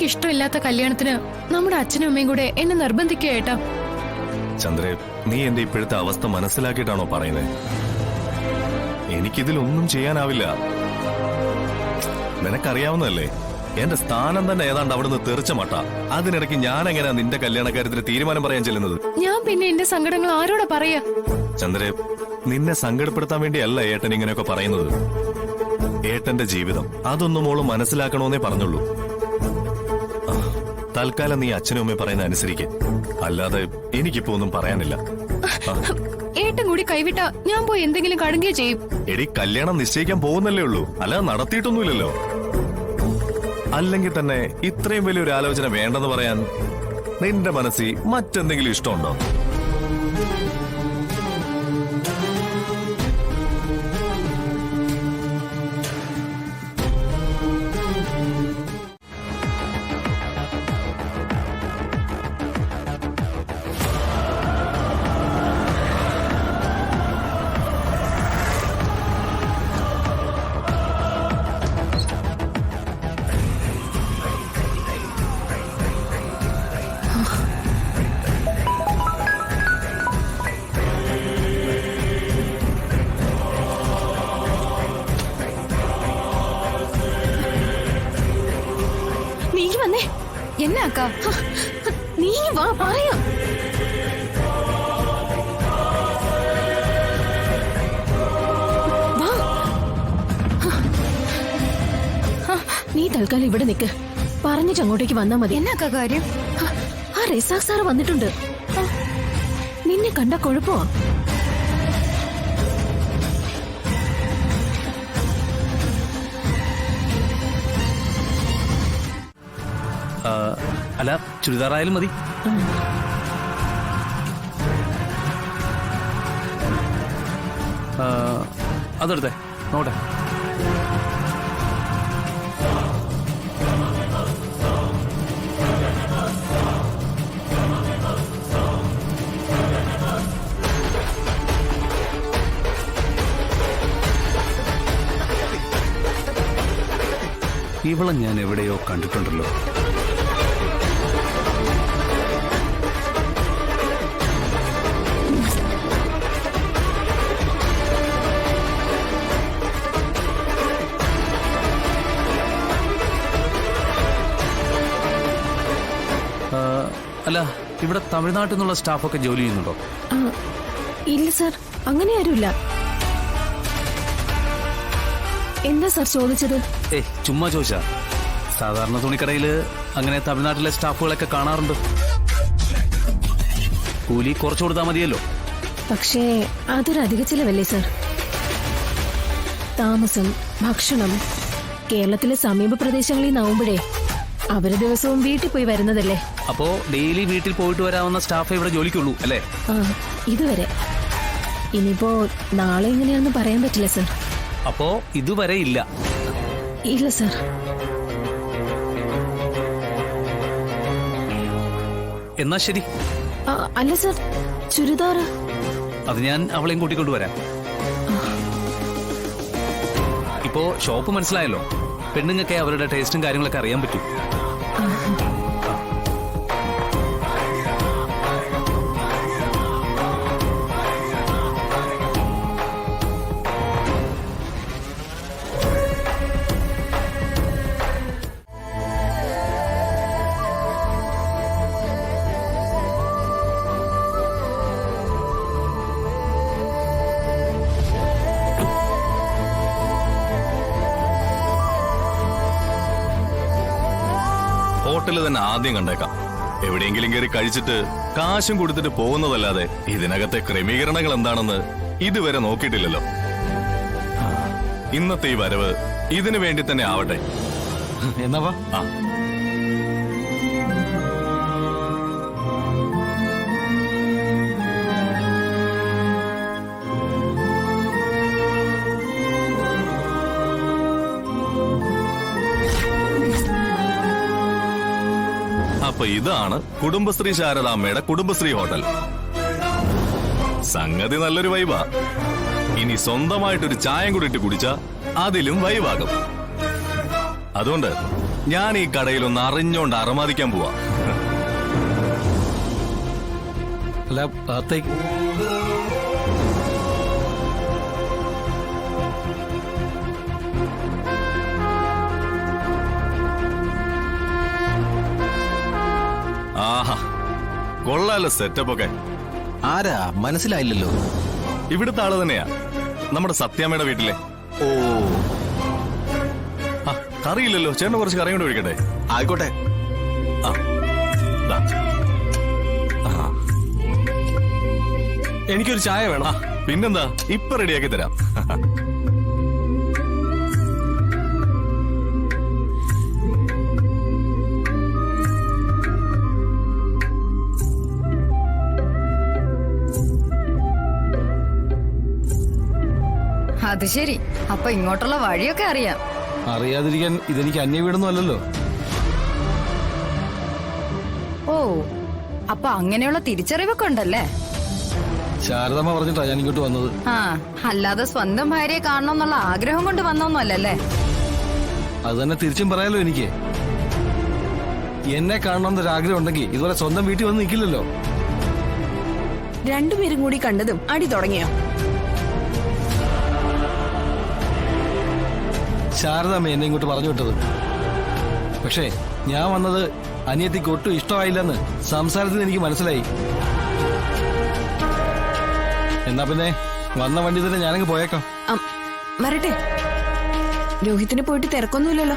എനിക്കിഷ്ടമില്ലാത്ത കല്യാണത്തിന് നമ്മുടെ അച്ഛനും അമ്മയും കൂടെ എന്നെ നിർബന്ധിക്കുക ഏട്ടാ. ചന്ദ്രേ, നീ എന്റെ ഇപ്പോഴത്തെ അവസ്ഥ മനസ്സിലാക്കിയിട്ടാണോ പറയുന്നത്? എനിക്കിതിലൊന്നും ചെയ്യാനാവില്ല. നിനക്കറിയാവുന്നതല്ലേ, എന്റെ സ്ഥാനം തന്നെ ഏതാണ്ട് അവിടുന്ന് തെറിച്ച മട്ട. അതിനിടയ്ക്ക് ഞാൻ എങ്ങനെയാ നിന്റെ കല്യാണക്കാര്യത്തിന് തീരുമാനം പറയാൻ ചെല്ലുന്നത്? ഞാൻ പിന്നെ എന്റെ സങ്കടങ്ങൾ ആരോടാ പറയാ? ചന്ദ്രേ, നിന്നെ സങ്കടപ്പെടുത്താൻ വേണ്ടിയല്ല ഏട്ടൻ ഇങ്ങനെയൊക്കെ പറയുന്നത്. ഏട്ടന്റെ ജീവിതം അതൊന്നും മോള് മനസ്സിലാക്കണമെന്നേ പറഞ്ഞുള്ളൂ. തൽക്കാലം നീ അച്ഛനും അമ്മയും പറയുന്ന അനുസരിക്ക്. അല്ലാതെ എനിക്കിപ്പോ ഒന്നും പറയാനില്ല. ഏട്ടൻ കൂടി കൈവിട്ടാ ഞാൻ പോയി എന്തെങ്കിലും കടുകയോ ചെയ്യും. എടി, കല്യാണം നിശ്ചയിക്കാൻ പോകുന്നല്ലേ ഉള്ളൂ, അല്ലാതെ നടത്തിയിട്ടൊന്നുമില്ലല്ലോ. അല്ലെങ്കിൽ തന്നെ ഇത്രയും വലിയൊരു ആലോചന വേണ്ടെന്ന് പറയാൻ നിന്റെ മനസ്സിൽ മറ്റെന്തെങ്കിലും ഇഷ്ടമുണ്ടോ? എന്നാ അക്ക, നീ വാ പറയാം. നീ തൽക്കാലം ഇവിടെ നിക്ക്, പറഞ്ഞിട്ട് അങ്ങോട്ടേക്ക് വന്നാ മതി. എന്നാ അക്ക കാര്യം? ആ റസാഖ് സാറ് വന്നിട്ടുണ്ട്. നിന്നെ കണ്ട കുഴപ്പമോ? അല്ല, ചുരിദാറായാലും മതി. അതെടുത്തേ നോട്ടെ. ഇവളെ ഞാൻ എവിടെയോ കണ്ടിട്ടുണ്ടല്ലോ. അല്ല, ഇവിടെ തമിഴ്നാട്ടിൽ നിന്നുള്ള സ്റ്റാഫൊക്കെ ജോലി ചെയ്യുന്നുണ്ടോ? ഇല്ല സാർ, അങ്ങനെ ആരുമില്ല. എന്താ സാർ ചോദിച്ചത്? ചുമ്മാ ചോദിച്ചാ. സാധാരണ തുണിക്കടയില് അങ്ങനെ തമിഴ്നാട്ടിലെ സ്റ്റാഫുകളൊക്കെ കാണാറുണ്ട്. കൂലി കുറച്ചു കൊടുത്താൽ മതിയല്ലോ. പക്ഷേ അതൊരു അധിക ചിലവല്ലേ സാർ? താമസം, ഭക്ഷണം കേരളത്തിലെ സമീപ പ്രദേശങ്ങളിൽ നിന്നാവുമ്പോഴേ അവര് ദിവസവും വീട്ടിൽ പോയി വരുന്നതല്ലേ. അപ്പോ ഡെയിലി വീട്ടിൽ പോയിട്ട് വരാവുന്ന സ്റ്റാഫേ ഇവിടെ ജോലിക്കുള്ളൂ അല്ലേ? ഇതുവരെ. ഇനിയിപ്പോ നാളെ എങ്ങനെയാണെന്ന് പറയാൻ പറ്റില്ല സാർ. അപ്പോ ഇതുവരെ ഇല്ല? ഇല്ല സാർ. എന്നാ ശരി. അല്ല സാർ, ചുരിദാർ അത് ഞാൻ അവളെയും കൂട്ടിക്കൊണ്ടുവരാം. ഇപ്പോ ഷോപ്പ് മനസ്സിലായല്ലോ. പെണ്ണുങ്ങൾക്ക് അവരുടെ ടേസ്റ്റും കാര്യങ്ങളൊക്കെ അറിയാൻ പറ്റും. ഹോട്ടലിൽ തന്നെ ആദ്യം കണ്ടേക്കാം. എവിടെയെങ്കിലും കയറി കഴിച്ചിട്ട് കാശും കൊടുത്തിട്ട് പോകുന്നതല്ലാതെ ഇതിനകത്തെ ക്രമീകരണങ്ങൾ എന്താണെന്ന് ഇതുവരെ നോക്കിയിട്ടില്ലല്ലോ. ഇന്നത്തെ ഈ വരവ് ഇതിനു വേണ്ടി തന്നെ ആവട്ടെ. എന്നാ അപ്പൊ ഇതാണ് കുടുംബശ്രീ ശാരദാമ്മയുടെ കുടുംബശ്രീ ഹോട്ടൽ. സംഗതി നല്ലൊരു വൈബാ. ഇനി സ്വന്തമായിട്ടൊരു ചായം കൂടി ഇട്ട് കുടിച്ചാ അതിലും വൈബാകും. അതുകൊണ്ട് ഞാൻ ഈ കടയിലൊന്ന് അറിഞ്ഞോണ്ട് അറമാദിക്കാൻ പോവാ. അല്ല അകത്തേക്ക് ആഹാ, കൊള്ളാലോ സെറ്റപ്പ് ഒക്കെ. ആരാ മനസ്സിലായില്ലല്ലോ. ഇവിടുത്തെ ആള് തന്നെയാ, നമ്മുടെ സത്യാമ്മയുടെ വീട്ടിലെ. ഓ ആ, കറിയില്ലല്ലോ, ചേട്ടന് കുറച്ച് കറി കൊണ്ട് ഒഴിക്കട്ടെ? ആയിക്കോട്ടെ. ആ, ദാ. ആ, എനിക്കൊരു ചായ വേണം. ആ, പിന്നെന്താ, ഇപ്പൊ റെഡിയാക്കി തരാം. അത് ശരി, അപ്പൊ ഇങ്ങോട്ടുള്ള വഴിയൊക്കെ അറിയാം. അറിയാതിരിക്കാൻ ഇതെനിക്ക് അന്യ വീടൊന്നും അല്ലല്ലോ. ഓ, അപ്പൊ അങ്ങനെയുള്ള തിരിച്ചറിവൊക്കെ ഉണ്ടല്ലേ? ശാരദമ്മ പറഞ്ഞിട്ടാ ഞാൻ ഇങ്ങോട്ട് വന്നത്. ആ, അല്ലാതെ സ്വന്തം ഭാര്യയെ കാണണം എന്നുള്ള ആഗ്രഹം കൊണ്ട് വന്നൊന്നുമല്ലല്ലേ? അത് തന്നെ തിരിച്ചും പറയാലോ. എനിക്ക് എന്നെ കാണണമെന്നൊരു ആഗ്രഹം ഉണ്ടെങ്കിൽ ഇതുപോലെ സ്വന്തം വീട്ടിൽ വന്ന് നിൽക്കില്ലല്ലോ. രണ്ടുപേരും കൂടി കണ്ടതും അടി തുടങ്ങിയോ? ശാരദമ്മ എന്നെ ഇങ്ങോട്ട് പറഞ്ഞു വിട്ടത്. പക്ഷേ ഞാൻ വന്നത് അനിയത്തിക്ക് ഒട്ടും ഇഷ്ടമായില്ലെന്ന് സംസാരത്തിന് എനിക്ക് മനസ്സിലായി. എന്നാ പിന്നെ വന്ന വണ്ടി തന്നെ ഞാനങ്ങ് പോയേക്കാം. വരട്ടെ. രോഹിത്തിന് പോയിട്ട് തിരക്കൊന്നുമില്ലല്ലോ.